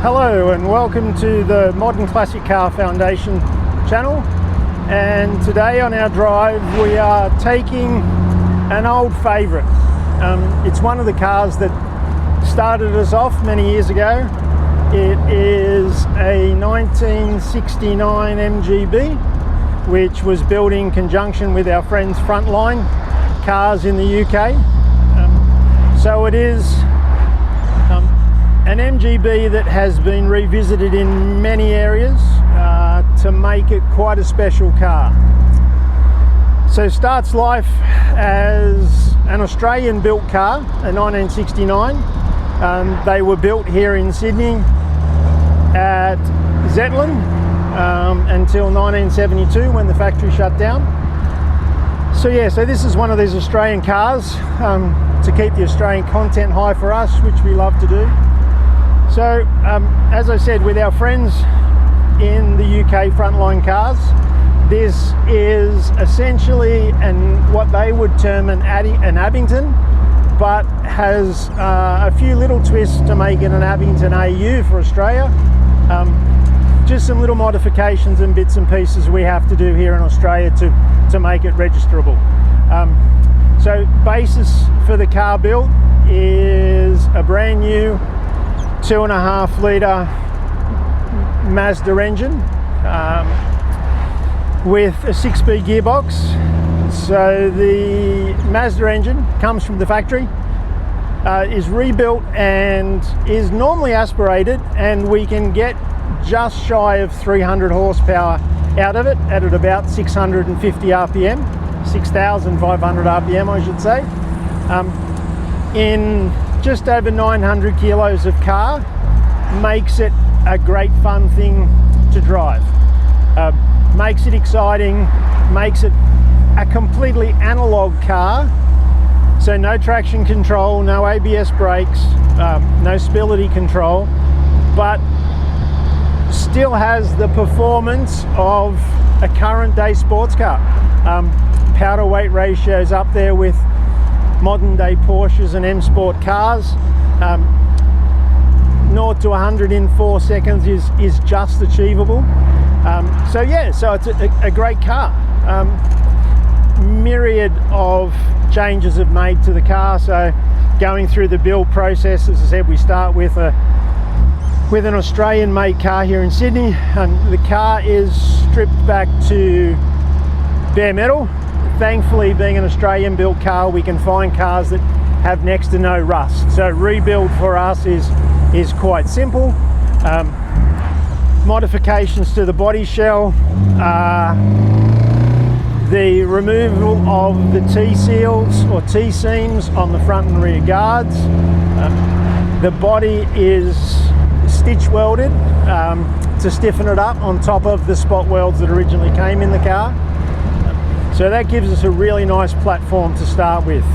Hello and welcome to the Modern Classic Car Foundation channel, and today on our drive we are taking an old favourite. It's one of the cars that started us off many years ago. It is a 1969 MGB which was built in conjunction with our friends Frontline Cars in the UK. So it is an MGB that has been revisited in many areas to make it quite a special car. So starts life as an Australian-built car, a 1969. They were built here in Sydney at Zetland until 1972 when the factory shut down. So this is one of these Australian cars to keep the Australian content high for us, which we love to do. So, as I said, with our friends in the UK, Frontline Cars, this is essentially what they would term an Abingdon, but has a few little twists to make it an Abingdon AU for Australia. Just some little modifications and bits and pieces we have to do here in Australia to make it registerable. So basis for the car build is a brand new 2.5 litre Mazda engine with a 6-speed gearbox. So the Mazda engine comes from the factory, is rebuilt and is normally aspirated, and we can get just shy of 300 horsepower out of it at about 650 RPM, 6,500 RPM I should say, in just over 900 kilos of car. Makes it a great fun thing to drive, makes it exciting, makes it a completely analogue car. So no traction control, no ABS brakes, no stability control, but still has the performance of a current day sports car. Power to weight ratios up there with modern day Porsches and M Sport cars. 0 to 100 in 4 seconds is just achievable. So it's a great car. Myriad of changes have made to the car. So going through the build process, as I said, we start with an Australian made car here in Sydney. The car is stripped back to bare metal. Thankfully, being an Australian built car, we can find cars that have next to no rust. So rebuild for us is quite simple. Modifications to the body shell, the removal of the T-seals or T-seams on the front and rear guards. The body is stitch welded to stiffen it up on top of the spot welds that originally came in the car. So that gives us a really nice platform to start with.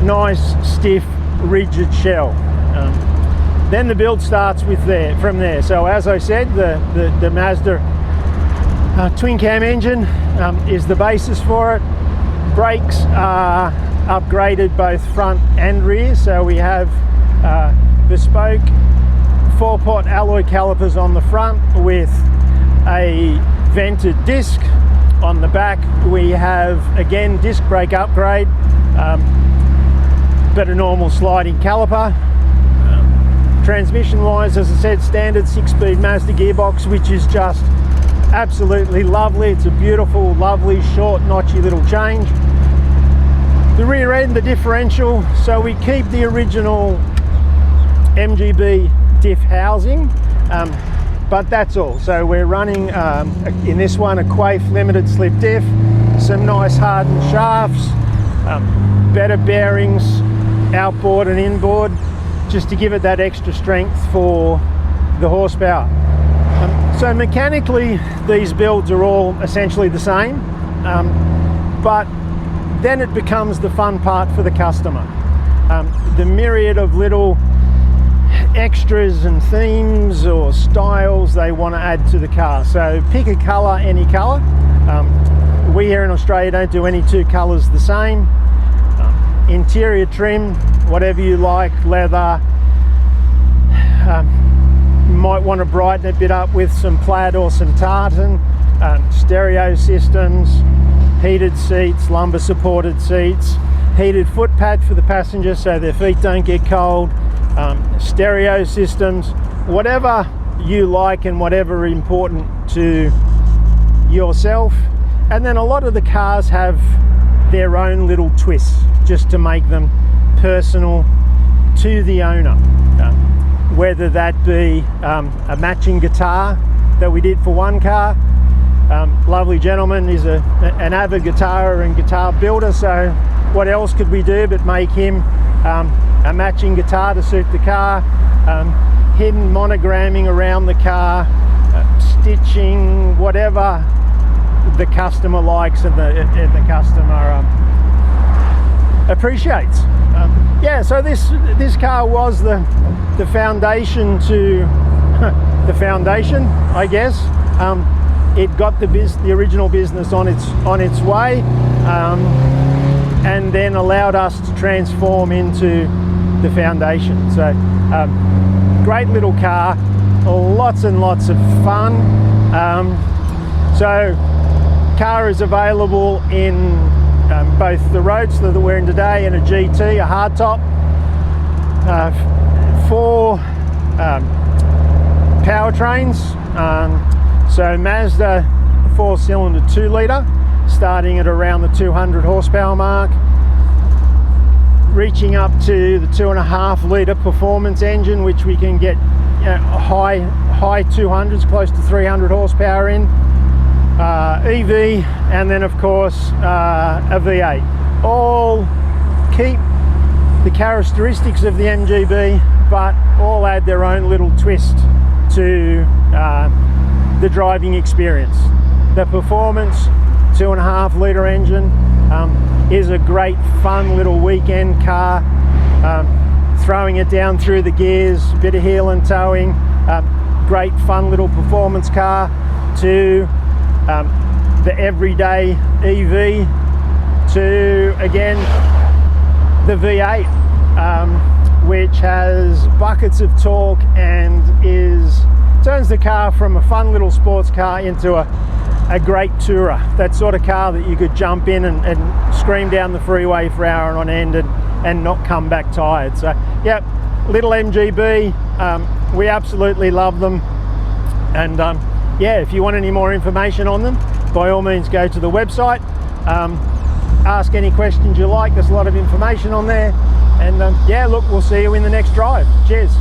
Nice, stiff, rigid shell. Then the build starts from there. So as I said, the Mazda twin cam engine is the basis for it. Brakes are upgraded both front and rear. So we have bespoke 4-pot alloy calipers on the front with a vented disc. On the back we have again disc brake upgrade, but a normal sliding caliper. Transmission wise, as I said, standard 6-speed Mazda gearbox, which is just absolutely lovely. It's a beautiful, lovely, short, notchy little change. The rear end, the differential, so we keep the original MGB diff housing, but that's all. So we're running in this one a Quaife limited slip diff, some nice hardened shafts, better bearings outboard and inboard, just to give it that extra strength for the horsepower. So mechanically these builds are all essentially the same, but then it becomes the fun part for the customer. The myriad of little extras and themes or styles they want to add to the car. So pick a colour, any colour. We here in Australia don't do any two colours the same. Interior trim, whatever you like, leather, might want to brighten it a bit up with some plaid or some tartan. Stereo systems, heated seats, lumbar supported seats, heated foot pad for the passenger so their feet don't get cold, stereo systems, whatever you like and whatever important to yourself. And then a lot of the cars have their own little twists just to make them personal to the owner, whether that be a matching guitar that we did for one car. Lovely gentleman is an avid guitarer and guitar builder, so what else could we do but make him a matching guitar to suit the car, hidden monogramming around the car, stitching, whatever the customer likes and the customer appreciates. Yeah, so this car was the foundation to the foundation, I guess. It got the original business on its way, and then allowed us to transform into the foundation. So great little car, lots and lots of fun. So car is available in both the Roadster that we're in today and a GT, a hardtop, 4 powertrains. So Mazda 4-cylinder 2-litre, starting at around the 200 horsepower mark, reaching up to the 2.5-litre performance engine, which we can get high 200s, close to 300 horsepower in, EV, and then of course a V8. All keep the characteristics of the MGB, but all add their own little twist to the driving experience. The performance 2.5-litre engine is a great fun little weekend car, throwing it down through the gears, a bit of heel and towing, great fun little performance car, to the everyday EV, to again the V8, which has buckets of torque and turns the car from a fun little sports car into a great tourer. That sort of car that you could jump in and scream down the freeway for hours on end and not come back tired. So yeah, little MGB, we absolutely love them. And yeah, if you want any more information on them, by all means go to the website, ask any questions you like. There's a lot of information on there. And yeah, look, we'll see you in the next drive. Cheers.